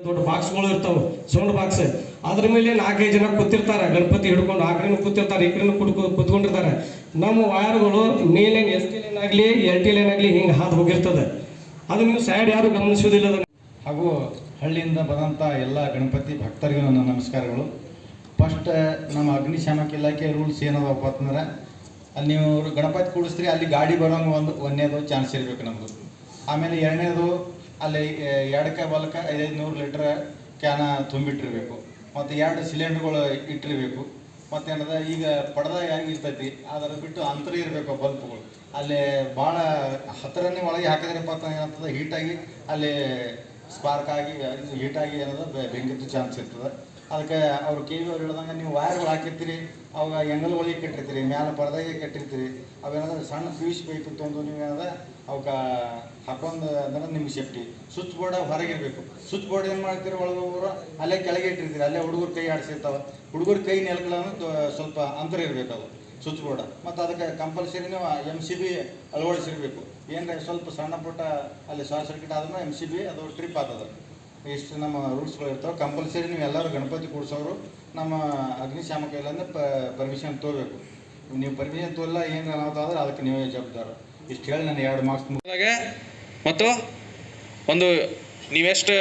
ದೊಡ್ಡ ಬಾಕ್ಸ್ಗಳು ಇರ್ತಾವೆ, sound box. ಅದ್ರ ಮೇಲೆ 4-5 ಜನ ಕೂತಿರ್ತಾರೆ, ಗಣಪತಿ ಹಿಡ್ಕೊಂಡು. ಆ ಕಡೆನೂ ಕೂತಿರ್ತಾರೆ, ಈ ಕಡೆನೂ ಕೂತ್ಕೊಂಡಿರ್ತಾರೆ. ನಮ್ಮ ವೈರ್ಗಳು ಮೇಲೇನು ST ಲೈನ್ ಆಗಲಿ LT ಲೈನ್ ಆಗಲಿ ಹಿಂಗೆ ಹಾದು ಹೋಗಿರ್ತದೆ. ಅದು ನೀವು ಸೈಡ್ ಯಾರು ಗಮನಿಸೋದಿಲ್ಲ. ಹಾಗೂ ಹಳ್ಳಿಯಿಂದ ಬಂದಂಥ ಎಲ್ಲ ಗಣಪತಿ ಭಕ್ತರಿಗೂ ನನ್ನ ನಮಸ್ಕಾರಗಳು. ಫಸ್ಟ್ ನಮ್ಮ ಅಗ್ನಿಶಾಮಕ ಇಲಾಖೆ ರೂಲ್ಸ್ ಏನದಪ್ಪ ಅಂತಂದ್ರೆ, ಅಲ್ಲಿ ನೀವು ಗಣಪತಿ ಕೂಡಿಸ್ತೀರಿ, ಅಲ್ಲಿ ಗಾಡಿ ಬರೋಂಗೆ ಒಂದನೇದು ಚಾನ್ಸ್ ಇರಬೇಕು ನಮ್ಮದು. ಆಮೇಲೆ ಎರಡನೇದು ಅಲ್ಲಿ ಎಡಕ್ಕೆ ಬಲಕ್ಕೆ 500 ಲೀಟ್ರ್ ಕ್ಯಾನ ತುಂಬಿಟ್ಟಿರಬೇಕು. ಮತ್ತು 2 ಸಿಲಿಂಡ್ರ್ಗಳು ಇಟ್ಟಿರಬೇಕು. ಮತ್ತೇನದ ಈಗ ಪಡ್ದ ಇರ್ತೈತಿ, ಅದರ ಬಿಟ್ಟು ಅಂತರ ಇರಬೇಕು ಬಲ್ಪ್ಗಳು. ಅಲ್ಲಿ ಭಾಳ ಹತ್ತಿರನೇ ಒಳಗೆ ಹಾಕಿದ್ರಪ್ಪ ಅಂತ ಏನಂತದ ಹೀಟಾಗಿ ಅಲ್ಲಿ ಸ್ಪಾರ್ಕ್ ಆಗಿ ಹೀಟಾಗಿ ಏನದ ಬೆಂಕಿದ್ದು ಚಾನ್ಸ್ ಇರ್ತದೆ. ಅದಕ್ಕೆ ಅವ್ರು KV ಅವ್ರು ಹೇಳ್ದಂಗೆ ನೀವು ವೈರ್ಗಳು ಹಾಕಿರ್ತೀರಿ, ಅವಾಗ ಎಂಗಲ್ ಒಳಗೆ ಕಟ್ಟಿರ್ತೀರಿ, ಮ್ಯಾಲೆ ಪರದಾಗೆ ಕಟ್ಟಿರ್ತೀರಿ. ಅವೇನಂದ್ರೆ ಸಣ್ಣ ಫ್ಯೂಸ್ ಪೈಪ್ ತೊಗೊಂಡು ನೀವೇನದ ಅವಕ್ಕೆ ಹಾಕೊಂಡು ಅಂದ್ರೆ ನಿಮ್ಗೆ ಸೇಫ್ಟಿ. ಸ್ವಿಚ್ ಬೋರ್ಡ್ ಹೊರಗಿರಬೇಕು. ಸ್ವಿಚ್ ಬೋರ್ಡ್ ಏನು ಮಾಡ್ತೀರಿ, ಒಳಗೋರು ಅಲ್ಲೇ ಕೆಳಗೆ ಇಟ್ಟಿರ್ತೀರಿ, ಅಲ್ಲೇ ಹುಡುಗರು ಕೈ ಆಡಿಸಿರ್ತಾವೆ. ಹುಡುಗರು ಕೈ ನೆಲಗಳನ್ನು ಸ್ವಲ್ಪ ಅಂತರ ಇರಬೇಕು ಅದು ಸ್ವಿಚ್ ಬೋರ್ಡ್. ಮತ್ತು ಅದಕ್ಕೆ ಕಂಪಲ್ಸರಿ ನೀವು MCB ಅಳವಡಿಸಿರಬೇಕು. ಏನಂದರೆ ಸ್ವಲ್ಪ ಸಣ್ಣ ಪುಟ್ಟ ಅಲ್ಲಿ ಶಾರ್ಟ್ ಸರ್ಕ್ಯೂಟ್ ಆದ್ಮೇಲೆ MCB ಅದು ಟ್ರಿಪ್ ಆಗ್ತದೆ. ಇಷ್ಟು ನಮ್ಮ ರೂಲ್ಸ್ಗಳು ಇರ್ತಾವೆ. ಕಂಪಲ್ಸರಿ ನೀವು ಎಲ್ಲರೂ ಗಣಪತಿ ಕೂಡಿಸೋರು ನಮ್ಮ ಅಗ್ನಿಶಾಮಕ ಇಲ್ಲಾಂದ್ರೆ ಪರ್ಮಿಷನ್ ತೋರಬೇಕು. ನೀವು ಪರ್ಮಿಷನ್ ತೋರಿಲ್ಲ ಏನು ಅನ್ನೋದಾದ್ರೆ ಅದಕ್ಕೆ ನೀವೇ ಜವಾಬ್ದಾರ. ಇಷ್ಟು ಹೇಳಿ ನಾನು 2 ಮಾರ್ಕ್ಸ್ ಮುಗಿದಾಗ. ಮತ್ತು ಒಂದು ನೀವೆಷ್ಟು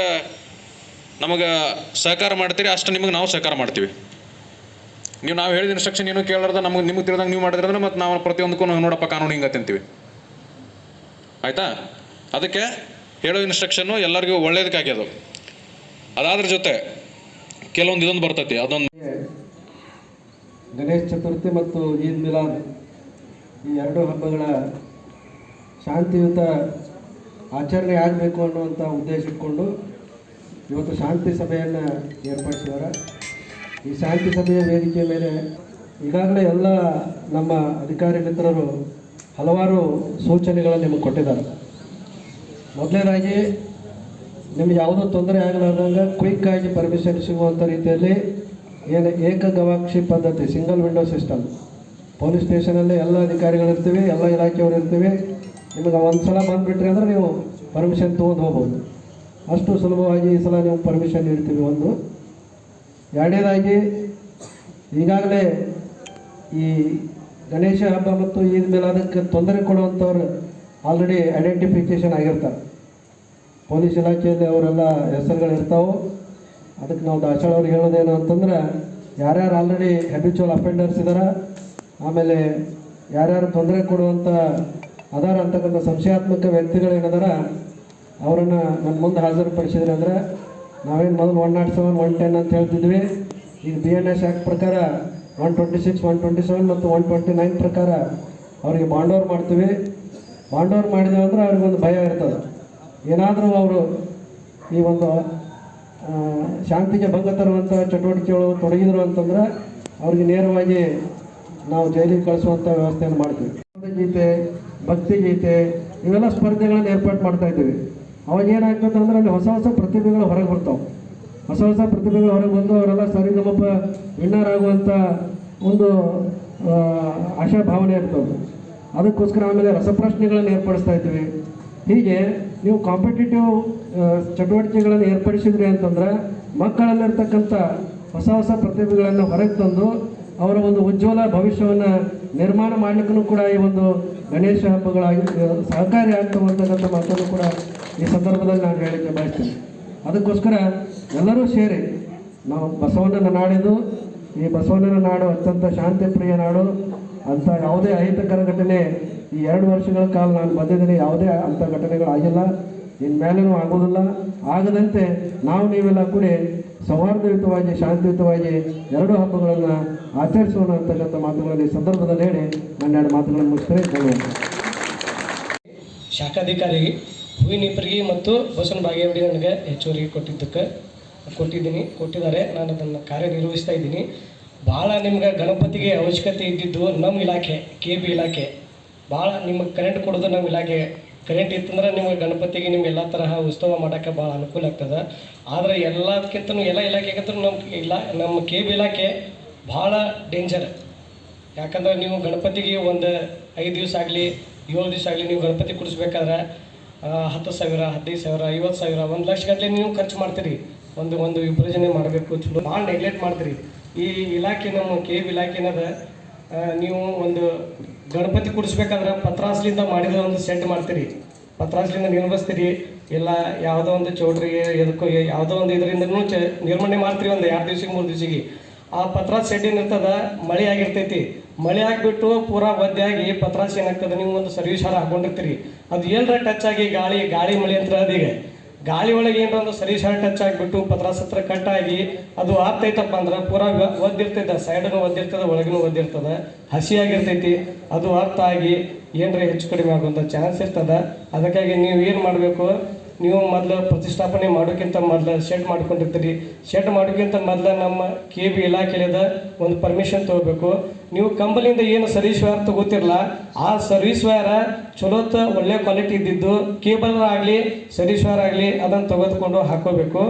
ನಮಗೆ ಸಹಕಾರ ಮಾಡ್ತೀರಿ ಅಷ್ಟು ನಿಮಗೆ ನಾವು ಸಹಕಾರ ಮಾಡ್ತೀವಿ. ನಾವು ಹೇಳಿದ ಇನ್ಸ್ಟ್ರಕ್ಷನ್ ಏನು ಕೇಳಾರ್ದ ನಿಮಗೆ ತಿಳಿದಂಗೆ ನೀವು ಮಾಡಿದ್ರೆ ಮತ್ತು ನಾವು ಪ್ರತಿಯೊಂದಕ್ಕೂ ನೋಡಪ್ಪ ಕಾನೂನು ಹಿಂಗತ್ತೆ ಅಂತೀವಿ. ಆಯಿತಾ? ಅದಕ್ಕೆ ಹೇಳೋ ಇನ್ಸ್ಟ್ರಕ್ಷನ್ನು ಎಲ್ಲರಿಗೂ ಒಳ್ಳೇದಕ್ಕಾಗಿ ಅದು. ಅದಾದ್ರ ಜೊತೆ ಕೆಲವೊಂದು ಇದೊಂದು ಬರ್ತೈತಿ. ಅದೊಂದು ಗಣೇಶ ಚತುರ್ಥಿ ಮತ್ತು ಈದ್ ಮಿಲಾದ್ ಈ 2 ಹಬ್ಬಗಳ ಶಾಂತಿಯುತ ಆಚರಣೆ ಆಗಬೇಕು ಅನ್ನುವಂಥ ಉದ್ದೇಶ ಇಟ್ಕೊಂಡು ಇವತ್ತು ಶಾಂತಿ ಸಭೆಯನ್ನು ಏರ್ಪಡಿಸಿದ್ದಾರೆ. ಈ ಶಾಂತಿ ಸಭೆಯ ವೇದಿಕೆ ಮೇಲೆ ಈಗಾಗಲೇ ಎಲ್ಲ ನಮ್ಮ ಅಧಿಕಾರಿ ಮಿತ್ರರು ಹಲವಾರು ಸೂಚನೆಗಳನ್ನು ನಿಮಗೆ ಕೊಟ್ಟಿದ್ದಾರೆ. ಮೊದಲನೇದಾಗಿ ನಿಮ್ಗೆ ಯಾವುದೋ ತೊಂದರೆ ಆಗಲಾರ್ದಂಗೆ ಕ್ವಿಕ್ಕಾಗಿ ಪರ್ಮಿಷನ್ ಸಿಗುವಂಥ ರೀತಿಯಲ್ಲಿ ಏನು ಏಕಗವಾಕ್ಷಿ ಪದ್ಧತಿ, ಸಿಂಗಲ್ ವಿಂಡೋ ಸಿಸ್ಟಮ್. ಪೊಲೀಸ್ ಸ್ಟೇಷನಲ್ಲಿ ಎಲ್ಲ ಅಧಿಕಾರಿಗಳಿರ್ತೀವಿ, ಎಲ್ಲ ಇಲಾಖೆಯವರು ಇರ್ತೀವಿ. ನಿಮಗೆ ಒಂದು ಸಲ ಬಂದುಬಿಟ್ರಿ ಅಂದರೆ ನೀವು ಪರ್ಮಿಷನ್ ತೊಗೊಂಡು ಹೋಗ್ಬೋದು. ಅಷ್ಟು ಸುಲಭವಾಗಿ ಈ ಸಲ ನೀವು ಪರ್ಮಿಷನ್ ನೀಡ್ತೀವಿ. ಒಂದು. ಎರಡನೇದಾಗಿ ಈಗಾಗಲೇ ಈ ಗಣೇಶ ಹಬ್ಬ ಮತ್ತು ಈದ್ ಮೇಲೆ ಅದಕ್ಕೆ ತೊಂದರೆ ಕೊಡುವಂಥವ್ರು ಆಲ್ರೆಡಿ ಐಡೆಂಟಿಫಿಕೇಷನ್ ಆಗಿರ್ತಾರೆ. ಪೊಲೀಸ್ ಇಲಾಖೆಯಲ್ಲಿ ಅವರೆಲ್ಲ ಹೆಸರುಗಳಿರ್ತಾವೆ. ಅದಕ್ಕೆ ನಾವು ದಾಸಳ ಅವ್ರಿಗೆ ಹೇಳೋದೇನು ಅಂತಂದ್ರೆ, ಯಾರ್ಯಾರು ಆಲ್ರೆಡಿ ಹ್ಯಾಬಿಚುವಲ್ ಅಫೆಂಡರ್ಸ್ ಇದ್ದಾರೆ, ಆಮೇಲೆ ಯಾರ್ಯಾರು ತೊಂದರೆ ಕೊಡುವಂಥ ಅದಾರ ಅಂತಕ್ಕಂಥ ಸಂಶಯಾತ್ಮಕ ವ್ಯಕ್ತಿಗಳೇನಿದಾರ ಅವರನ್ನು ನನ್ನ ಮುಂದೆ ಹಾಜರುಪಡಿಸಿದ್ರಿ ಅಂದರೆ ನಾವೇನು ಮೊದಲು 107, 110 ಅಂತ ಹೇಳ್ತಿದ್ವಿ. ಈಗ BNS ಆ್ಯಕ್ಟ್ ಪ್ರಕಾರ 126, 127 ಮತ್ತು 129 ಪ್ರಕಾರ ಅವರಿಗೆ ಬಾಂಡ್ ಓವರ್ ಮಾಡ್ತೀವಿ. ಬಾಂಡ್ ಓವರ್ ಮಾಡಿದೆವು ಅಂದ್ರೆ ಅವ್ರಿಗೊಂದು ಭಯ ಇರ್ತದೆ. ಏನಾದರೂ ಅವರು ಈ ಒಂದು ಶಾಂತಿಗೆ ಭಂಗ ತರುವಂಥ ಚಟುವಟಿಕೆಗಳು ತೊಡಗಿದ್ರು ಅಂತಂದ್ರೆ ಅವ್ರಿಗೆ ನೇರವಾಗಿ ನಾವು ಜೈಲಿಗೆ ಕಳಿಸುವಂಥ ವ್ಯವಸ್ಥೆಯನ್ನು ಮಾಡ್ತೀವಿ. ಗೀತೆ, ಭಕ್ತಿಗೀತೆ ಇವೆಲ್ಲ ಸ್ಪರ್ಧೆಗಳನ್ನು ಏರ್ಪಾಡು ಮಾಡ್ತಾ ಇದ್ದೀವಿ. ಅವಾಗ ಏನಾಗ್ತದೆ ಅಂದ್ರೆ ಅಲ್ಲಿ ಹೊಸ ಹೊಸ ಪ್ರತಿಭೆಗಳು ಹೊರಗೆ ಬರ್ತಾವೆ. ಹೊಸ ಹೊಸ ಪ್ರತಿಭೆಗಳು ಹೊರಗೆ ಬಂದು ಅವರೆಲ್ಲ ಸರಿಗಮಪ ವಿನ್ನರ್ ಆಗುವಂಥ ಒಂದು ಆಶಾಭಾವನೆ ಇರ್ತದೆ. ಅದಕ್ಕೋಸ್ಕರ ಆಮೇಲೆ ರಸಪ್ರಶ್ನೆಗಳನ್ನು ಏರ್ಪಡಿಸ್ತಾ ಇದ್ದೀವಿ. ಹೀಗೆ ನೀವು ಕಾಂಪಿಟೇಟಿವ್ ಚಟುವಟಿಕೆಗಳನ್ನು ಏರ್ಪಡಿಸಿದ್ರಿ ಅಂತಂದ್ರೆ ಮಕ್ಕಳಲ್ಲಿರ್ತಕ್ಕಂಥ ಹೊಸ ಹೊಸ ಪ್ರತಿಭೆಗಳನ್ನು ಹೊರಗೆ ತಂದು ಅವರ ಒಂದು ಉಜ್ವಲ ಭವಿಷ್ಯವನ್ನು ನಿರ್ಮಾಣ ಮಾಡಲಿಕ್ಕೂ ಕೂಡ ಈ ಒಂದು ಗಣೇಶ ಹಬ್ಬಗಳಾಗಿ ಸಹಕಾರಿ ಆಗ್ತಕ್ಕಂಥ ಮಾತನ್ನು ಕೂಡ ಈ ಸಂದರ್ಭದಲ್ಲಿ ನಾನು ಹೇಳಲಿಕ್ಕೆ ಬಯಸ್ತೀನಿ. ಅದಕ್ಕೋಸ್ಕರ ಎಲ್ಲರೂ ಸೇರಿ ನಾವು ಬಸವಣ್ಣನ ನಾಡಿದು, ಈ ಬಸವಣ್ಣನ ನಾಡು ಅತ್ಯಂತ ಶಾಂತಿ ಪ್ರಿಯ ನಾಡು. ಅಂಥ ಯಾವುದೇ ಅಹಿತಕರ ಘಟನೆ ಈ 2 ವರ್ಷಗಳ ಕಾಲ ನಾನು ಬಂದಿದ್ದೀನಿ, ಯಾವುದೇ ಅಂಥ ಘಟನೆಗಳಾಗಿಲ್ಲ, ಇನ್ಮೇಲೇನೂ ಆಗೋದಿಲ್ಲ. ಆಗದಂತೆ ನಾವು ನೀವೆಲ್ಲ ಕೂಡಿ ಸೌಹಾರ್ದಯುತವಾಗಿ ಶಾಂತಿಯುತವಾಗಿ 2 ಹಬ್ಬಗಳನ್ನು ಆಚರಿಸೋಣ ಅಂತಕ್ಕಂಥ ಮಾತುಗಳನ್ನು ಈ ಸಂದರ್ಭದಲ್ಲಿ ಹೇಳಿ ನನ್ನ 2 ಮಾತುಗಳನ್ನು ಮುಗಿಸ್ತಾರೆ. ಧನ್ಯವಾದ. ಶಾಖಾಧಿಕಾರಿ ಹೂವಿನಿಪರಿಗೆ ಮತ್ತು ಬಸವನ ಬಾಗೇವಾಡಿ ನನಗೆ ಹೆಚ್ಚುವರಿಗೆ ಕೊಟ್ಟಿದ್ದಾರೆ. ನಾನು ಅದನ್ನು ಕಾರ್ಯನಿರ್ವಹಿಸ್ತಾ ಇದ್ದೀನಿ. ಭಾಳ ನಿಮ್ಗೆ ಗಣಪತಿಗೆ ಅವಶ್ಯಕತೆ ಇದ್ದಿದ್ದು ನಮ್ಮ ಇಲಾಖೆ KB ಇಲಾಖೆ ಭಾಳ ನಿಮಗೆ ಕರೆಂಟ್ ಕೊಡೋದು ನಮ್ಮ ಇಲಾಖೆ. ಕರೆಂಟ್ ಇತ್ತಂದ್ರೆ ನಿಮಗೆ ಗಣಪತಿಗೆ ನಿಮ್ಗೆ ಎಲ್ಲ ತರಹ ಉತ್ಸವ ಮಾಡೋಕ್ಕೆ ಭಾಳ ಅನುಕೂಲ ಆಗ್ತದೆ. ಆದರೆ ಎಲ್ಲದಕ್ಕಿಂತನೂ ಎಲ್ಲ ಇಲಾಖೆಗಿಂತಲೂ ನಮ್ಮ KB ಇಲಾಖೆ ಭಾಳ ಡೇಂಜರ್. ಯಾಕಂದ್ರೆ ನೀವು ಗಣಪತಿಗೆ ಒಂದು 5 ದಿವಸ ಆಗಲಿ 7 ದಿವಸ ಆಗಲಿ ನೀವು ಗಣಪತಿ ಕೂಡಿಸ್ಬೇಕಾದ್ರೆ 10,000, 15,000, 50,000, 1 ಲಕ್ಷ ಗಟ್ಟಲೆ ನೀವು ಖರ್ಚು ಮಾಡ್ತೀರಿ. ಒಂದು ವಿಭಜನೆ ಮಾಡಬೇಕು. ಚಲೋ ಭಾಳ ನೆಗ್ಲೆಕ್ಟ್ ಮಾಡ್ತೀರಿ ಈ ಇಲಾಖೆ. ನಮ್ಮ KEB ಇಲಾಖೆ ಏನದ, ನೀವು ಒಂದು ಗಣಪತಿ ಕೂಡಿಸ್ಬೇಕಾದ್ರೆ ಪತ್ರಾಸ್ಲಿಂದ ಮಾಡಿದ ಒಂದು ಸೆಟ್ ಮಾಡ್ತೀರಿ, ಪತ್ರಾಸ್ಲಿಂದ ನಿರ್ಮಿಸ್ತೀರಿ. ಇಲ್ಲ ಯಾವುದೋ ಒಂದು ಚೌಟ್ರಿಗೆ ಎದಕ್ಕೋ ಯಾವುದೋ ಒಂದು ಇದರಿಂದನೂ ನಿರ್ಮಾಣ ಮಾಡ್ತೀರಿ ಒಂದು 2 ದಿವ್ಸಕ್ಕೆ 3 ದಿವ್ಸಿಗೆ. ಆ ಪತ್ರಾಸ್ ಸೆಡ್ ಏನಿರ್ತದ ಮಳೆ ಆಗಿರ್ತೈತಿ, ಮಳೆ ಆಗಿಬಿಟ್ಟು ಪೂರಾ ಒದ್ದೆಯಾಗಿ ಪತ್ರಾಸ್ ಏನಾಗ್ತದೆ, ನೀವು ಒಂದು ಸರ್ವಿಸ್ ಹಾರ ಹಾಕೊಂಡಿರ್ತೀರಿ, ಅದು ಏನರ ಟಚ್ ಆಗಿ ಗಾಳಿ ಮಳೆ ಅಂತ ಅದೀಗ ಗಾಳಿ ಒಳಗೆ ಏನರ ಒಂದು ಸರ್ವಿಸ್ ಹಾರ ಟಚ್ ಆಗಿಬಿಟ್ಟು ಪತ್ರಾಸ್ ಹತ್ರ ಕಟ್ಟಾಗಿ ಅದು ಆಗ್ತೈತಪ್ಪ ಅಂದ್ರೆ ಪೂರಾ ಒದ್ದಿರ್ತೈತೆ, ಸೈಡನ್ನು ಒದ್ದಿರ್ತದೆ, ಒಳಗಿನೂ ಒದ್ದಿರ್ತದೆ, ಹಸಿಯಾಗಿರ್ತೈತಿ. ಅದು ಅರ್ಥ ಆಗಿ ಏನರ ಹೆಚ್ಚು ಕಡಿಮೆ ಆಗುವಂಥ ಚಾನ್ಸ್ ಇರ್ತದೆ. ಅದಕ್ಕಾಗಿ ನೀವು ಏನು ಮಾಡಬೇಕು, ನೀವು ಮೊದಲು ಪ್ರತಿಷ್ಠಾಪನೆ ಮಾಡೋಕ್ಕಿಂತ ಮೊದಲು ಶೆಡ್ ಮಾಡ್ಕೊಂಡಿರ್ತೀರಿ. ಶೆಡ್ ಮಾಡೋಕ್ಕಿಂತ ಮೊದಲು ನಮ್ಮ KEB ಇಲಾಖೆಯಿಂದ ಒಂದು ಪರ್ಮಿಷನ್ ತೊಗೋಬೇಕು. ನೀವು ಕಂಪನಿಯಿಂದ ಏನು ಸರ್ವಿಸ್ ವೈರ್ ತಗೋತಿರಲ್ಲ, ಆ ಸರ್ವಿಸ್ ವೈರ ಚಲೋತ್ತ ಒಳ್ಳೆ ಕ್ವಾಲಿಟಿ ಇದ್ದಿದ್ದು ಕೇಬಲ್ ಆಗಲಿ ಸರ್ವಿಸ್ ವೈರ್ ಆಗಲಿ ಅದನ್ನು ತೆಗೆದುಕೊಂಡು ಹಾಕೋಬೇಕು.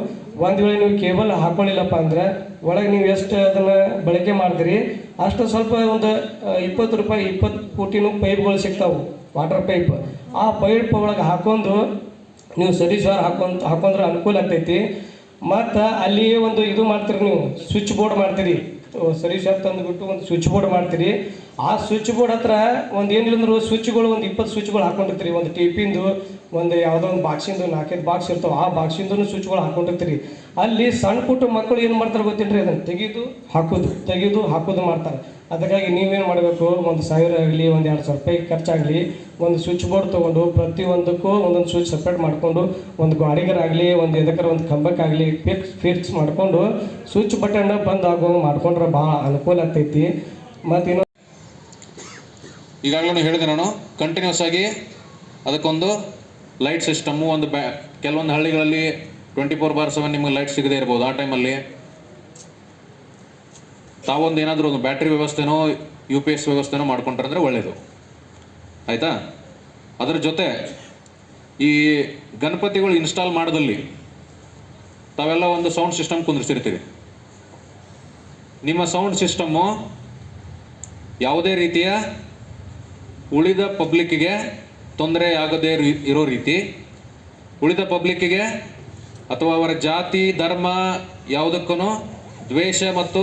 ಒಂದು ವೇಳೆ ನೀವು ಕೇಬಲ್ ಹಾಕೊಳ್ಳಿಲ್ಲಪ್ಪ ಅಂದ್ರೆ ಒಳಗೆ ನೀವು ಎಷ್ಟು ಅದನ್ನು ಬಳಕೆ ಮಾಡ್ತೀರಿ ಅಷ್ಟು ಸ್ವಲ್ಪ ಒಂದು 20 ರೂಪಾಯಿ 20 ಫೂಟಿನೂ ಪೈಪ್ಗಳು ಸಿಗ್ತಾವೆ, ವಾಟರ್ ಪೈಪ್. ಆ ಪೈಪ್ ಒಳಗೆ ಹಾಕೊಂಡು ನೀವು ಸರ್ವಿಸ್ ವೈರ್ ಹಾಕೊಂಡ್ರೆ ಅನುಕೂಲ ಆಗ್ತೈತಿ. ಮತ್ತು ಅಲ್ಲಿ ಒಂದು ಇದು ಮಾಡ್ತೀರಿ, ನೀವು ಸ್ವಿಚ್ ಬೋರ್ಡ್ ಮಾಡ್ತೀರಿ, ಸರ್ವಿಸ್ ವೈರ್ ತಂದುಬಿಟ್ಟು ಒಂದು ಸ್ವಿಚ್ ಬೋರ್ಡ್ ಮಾಡ್ತೀರಿ. ಆ ಸ್ವಿಚ್ ಬೋರ್ಡ್ ಹತ್ರ ಒಂದು ಏನಿಲ್ಲ ಅಂದರೂ ಸ್ವಿಚ್ಗಳು ಒಂದು 20 ಸ್ವಿಚ್ಗಳು ಹಾಕೊಂಡಿರ್ತೀರಿ. ಒಂದು ಟೇಪಿಂದು ಒಂದು ಯಾವುದೋ ಒಂದು ಬಾಕ್ಸಿಂದು 4-5 ಬಾಕ್ಸ್ ಇರ್ತಾವೆ, ಆ ಬಾಕ್ಸಿಂದೂ ಸ್ವಿಚ್ಗಳು ಹಾಕೊಂಡಿರ್ತೀರಿ. ಅಲ್ಲಿ ಸಣ್ಣ ಪುಟ್ಟ ಮಕ್ಕಳು ಏನು ಮಾಡ್ತಾರೆ ಗೊತ್ತೇನ್ರಿ, ಅದನ್ನು ತೆಗೆದು ಹಾಕೋದು ಮಾಡ್ತಾರೆ. ಅದಕ್ಕಾಗಿ ನೀವೇನು ಮಾಡಬೇಕು, 1,000 ಆಗಲಿ 1,000-2,000 ರೂಪಾಯಿ ಖರ್ಚಾಗಲಿ ಒಂದು ಸ್ವಿಚ್ ಬೋರ್ಡ್ ತೊಗೊಂಡು ಪ್ರತಿಯೊಂದಕ್ಕೂ ಒಂದೊಂದು ಸ್ವಿಚ್ ಸಪ್ರೇಟ್ ಮಾಡಿಕೊಂಡು ಒಂದು ಗಾಡಿಗರಾಗಲಿ ಒಂದು ಎದಕ್ಕರ ಒಂದು ಕಂಬಕ್ಕಾಗಲಿ ಫಿಕ್ಸ್ ಮಾಡಿಕೊಂಡು ಸ್ವಿಚ್ ಬಟನ್ನ ಬಂದ್ ಆಗೋ ಮಾಡ್ಕೊಂಡ್ರೆ ಭಾಳ ಅನುಕೂಲ ಆಗ್ತೈತಿ. ಮತ್ತು ಈಗಾಗಲೇ ಹೇಳಿದೆ ನಾನು, ಕಂಟಿನ್ಯೂಸ್ ಆಗಿ ಅದಕ್ಕೊಂದು ಲೈಟ್ ಸಿಸ್ಟಮ್ಮು ಒಂದು ಕೆಲವೊಂದು ಹಳ್ಳಿಗಳಲ್ಲಿ 24/7 ನಿಮಗೆ ಲೈಟ್ ಸಿಗದೇ ಇರ್ಬೋದು. ಆ ಟೈಮಲ್ಲಿ ತಾವೊಂದು ಏನಾದರೂ ಒಂದು ಬ್ಯಾಟ್ರಿ ವ್ಯವಸ್ಥೆನೋ UPS ವ್ಯವಸ್ಥೆನೋ ಮಾಡ್ಕೊಂಡ್ರೆ ಒಳ್ಳೆಯದು, ಆಯಿತಾ? ಅದರ ಜೊತೆ ಈ ಗಣಪತಿಗಳು ಇನ್ಸ್ಟಾಲ್ ಮಾಡೋದಲ್ಲಿ ತಾವೆಲ್ಲ ಒಂದು ಸೌಂಡ್ ಸಿಸ್ಟಮ್ ಕುಂದಿರ್ಸಿರ್ತೀರಿ. ನಿಮ್ಮ ಸೌಂಡ್ ಸಿಸ್ಟಮ್ಮು ಯಾವುದೇ ರೀತಿಯ ಉಳಿದ ಪಬ್ಲಿಕ್ಕಿಗೆ ತೊಂದರೆ ಆಗದೇ ಇರೋ ರೀತಿ, ಉಳಿದ ಪಬ್ಲಿಕ್ಕಿಗೆ ಅಥವಾ ಅವರ ಜಾತಿ ಧರ್ಮ ಯಾವುದಕ್ಕೂ ದ್ವೇಷ ಮತ್ತು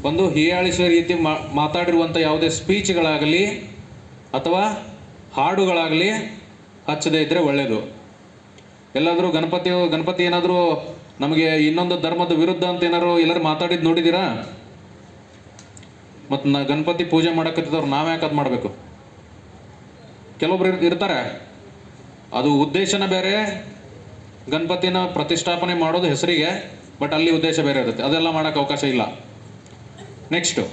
ಒಂದು ಹೀಯಾಳಿಸುವ ರೀತಿ ಮಾತಾಡಿರುವಂಥ ಯಾವುದೇ ಸ್ಪೀಚ್ಗಳಾಗಲಿ ಅಥವಾ ಹಾಡುಗಳಾಗಲಿ ಹಚ್ಚದೇ ಇದ್ದರೆ ಒಳ್ಳೆಯದು. ಎಲ್ಲಾದರೂ ಗಣಪತಿ ಏನಾದರೂ ನಮಗೆ ಇನ್ನೊಂದು ಧರ್ಮದ ವಿರುದ್ಧ ಅಂತ ಏನಾದ್ರು ಎಲ್ಲರೂ ಮಾತಾಡಿದ್ದು ನೋಡಿದ್ದೀರಾ? ಮತ್ತು ಗಣಪತಿ ಪೂಜೆ ಮಾಡೋಕತ್ತಿದ್ದವ್ರು ನಾವು ಯಾಕೆ ಅದು ಮಾಡಬೇಕು? ಕೆಲವೊಬ್ರು ಇರ್ತಾರೆ, ಅದು ಉದ್ದೇಶನ ಬೇರೆ, ಗಣಪತಿನ ಪ್ರತಿಷ್ಠಾಪನೆ ಮಾಡೋದು ಹೆಸರಿಗೆ, ಬಟ್ ಅಲ್ಲಿ ಉದ್ದೇಶ ಬೇರೆ ಇರುತ್ತೆ. ಅದೆಲ್ಲ ಮಾಡೋಕ್ಕೆ ಅವಕಾಶ ಇಲ್ಲ. ನೆಕ್ಸ್ಟು,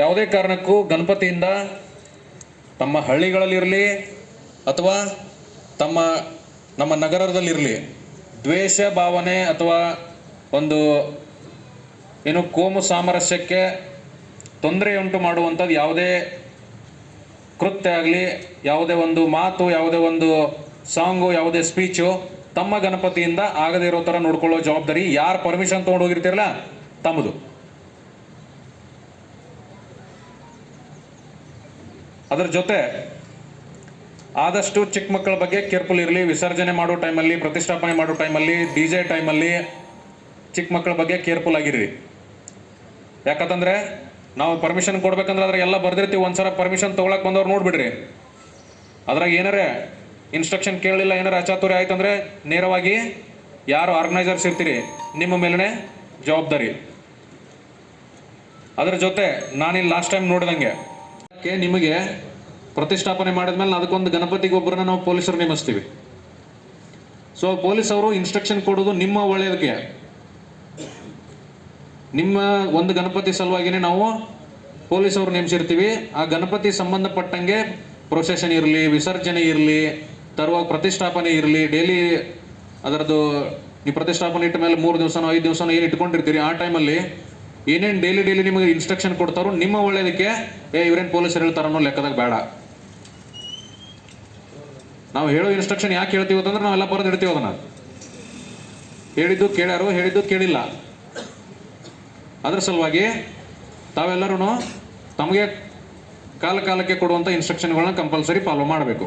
ಯಾವುದೇ ಕಾರಣಕ್ಕೂ ಗಣಪತಿಯಿಂದ ತಮ್ಮ ಹಳ್ಳಿಗಳಲ್ಲಿರಲಿ ಅಥವಾ ನಮ್ಮ ನಗರದಲ್ಲಿರಲಿ ದ್ವೇಷ ಭಾವನೆ ಅಥವಾ ಒಂದು ಏನು ಕೋಮು ಸಾಮರಸ್ಯಕ್ಕೆ ತೊಂದರೆಯುಂಟು ಮಾಡುವಂಥದ್ದು ಯಾವುದೇ ಕೃತ್ಯ ಆಗಲಿ, ಯಾವುದೇ ಒಂದು ಮಾತು, ಯಾವುದೇ ಒಂದು ಸಾಂಗು, ಯಾವುದೇ ಸ್ಪೀಚು ತಮ್ಮ ಗಣಪತಿಯಿಂದ ಆಗದೇ ಇರೋ ಥರ ನೋಡ್ಕೊಳ್ಳೋ ಜವಾಬ್ದಾರಿ ಯಾರು ಪರ್ಮಿಷನ್ ತೊಗೊಂಡು ಹೋಗಿರ್ತೀರಲ್ಲ ತಮ್ಮದು. ಅದರ ಜೊತೆ ಆದಷ್ಟು ಚಿಕ್ಕ ಮಕ್ಕಳ ಬಗ್ಗೆ ಕೇರ್ಫುಲ್ ಇರಲಿ. ವಿಸರ್ಜನೆ ಮಾಡೋ ಟೈಮಲ್ಲಿ, ಪ್ರತಿಷ್ಠಾಪನೆ ಮಾಡೋ ಟೈಮಲ್ಲಿ, DJ ಟೈಮಲ್ಲಿ ಚಿಕ್ಕ ಮಕ್ಕಳ ಬಗ್ಗೆ ಕೇರ್ಫುಲ್ ಆಗಿರ್ರಿ. ಯಾಕಂತಂದರೆ ನಾವು ಪರ್ಮಿಷನ್ ಕೊಡ್ಬೇಕಂದ್ರೆ ಅದ್ರಾಗ ಎಲ್ಲ ಬರ್ದಿರ್ತೀವಿ. ಒಂದ್ಸಲ ಪರ್ಮಿಷನ್ ತೊಗೊಳಕ್ಕೆ ಬಂದವ್ರು ನೋಡ್ಬಿಡ್ರಿ, ಅದ್ರಾಗ ಏನಾರೇ ಇನ್ಸ್ಟ್ರಕ್ಷನ್ ಕೇಳಲಿಲ್ಲ, ಏನಾರ ಅಚಾತುರ್ಯ ಆಯ್ತು ಅಂದರೆ ನೇರವಾಗಿ ಯಾರು ಆರ್ಗನೈಸರ್ಸ್ ಇರ್ತೀರಿ ನಿಮ್ಮ ಮೇಲೇ ಜವಾಬ್ದಾರಿ. ಅದರ ಜೊತೆ ನಾನಿಲ್ಲಿ ಲಾಸ್ಟ್ ಟೈಮ್ ನೋಡಿದಂಗೆ ನಿಮಗೆ ಪ್ರತಿಷ್ಠಾಪನೆ ಮಾಡಿದ್ಮೇಲೆ ಅದಕ್ಕೊಂದು ಗಣಪತಿಗೆ ಒಬ್ಬರನ್ನ ನಾವು ಪೊಲೀಸರು ನೇಮಿಸ್ತೀವಿ. ಸೊ ಪೊಲೀಸವರು ಇನ್ಸ್ಟ್ರಕ್ಷನ್ ಕೊಡೋದು ನಿಮ್ಮ ಒಳ್ಳೆಯದಕ್ಕೆ. ನಿಮ್ಮ ಒಂದು ಗಣಪತಿ ಸಲುವಾಗಿನೇ ನಾವು ಪೊಲೀಸವ್ರು ನೇಮಿಸಿರ್ತೀವಿ. ಆ ಗಣಪತಿ ಸಂಬಂಧಪಟ್ಟಂಗೆ ಪ್ರೊಸೆಷನ್ ಇರಲಿ, ವಿಸರ್ಜನೆ ಇರಲಿ, ತರುವಾಗ ಪ್ರತಿಷ್ಠಾಪನೆ ಇರಲಿ, ಡೈಲಿ ಅದರದ್ದು ನೀವು ಪ್ರತಿಷ್ಠಾಪನೆ ಇಟ್ಟ ಮೇಲೆ 3 ದಿವಸನೋ 5 ದಿವಸನೋ ಏನು ಇಟ್ಕೊಂಡಿರ್ತೀರಿ, ಆ ಟೈಮಲ್ಲಿ ಏನೇನು ಡೈಲಿ ನಿಮಗೆ ಇನ್ಸ್ಟ್ರಕ್ಷನ್ ಕೊಡ್ತಾರೋ ನಿಮ್ಮ ಒಳ್ಳೆಯದಕ್ಕೆ, ಇವರೇನು ಪೊಲೀಸರು ಹೇಳ್ತಾರೋ ಅನ್ನೋ ಲೆಕ್ಕದಾಗ ಬೇಡ. ನಾವು ಹೇಳೋ ಇನ್ಸ್ಟ್ರಕ್ಷನ್ ಯಾಕೆ ಹೇಳ್ತೀವಿ ಅಂತಂದ್ರೆ ನಾವೆಲ್ಲ ಬರೆದಿಡ್ತೀವಿ ಅದನ್ನು. ಹೇಳಿದ್ದು ಕೇಳ್ಯಾರೋ, ಹೇಳಿದ್ದು ಕೇಳಿಲ್ಲ. ಅದರ ಸಲುವಾಗಿ ತಾವೆಲ್ಲರೂ ತಮಗೆ ಕಾಲಕ್ಕೆ ಕೊಡುವಂಥ ಇನ್ಸ್ಟ್ರಕ್ಷನ್ಗಳನ್ನ ಕಂಪಲ್ಸರಿ ಫಾಲೋ ಮಾಡಬೇಕು.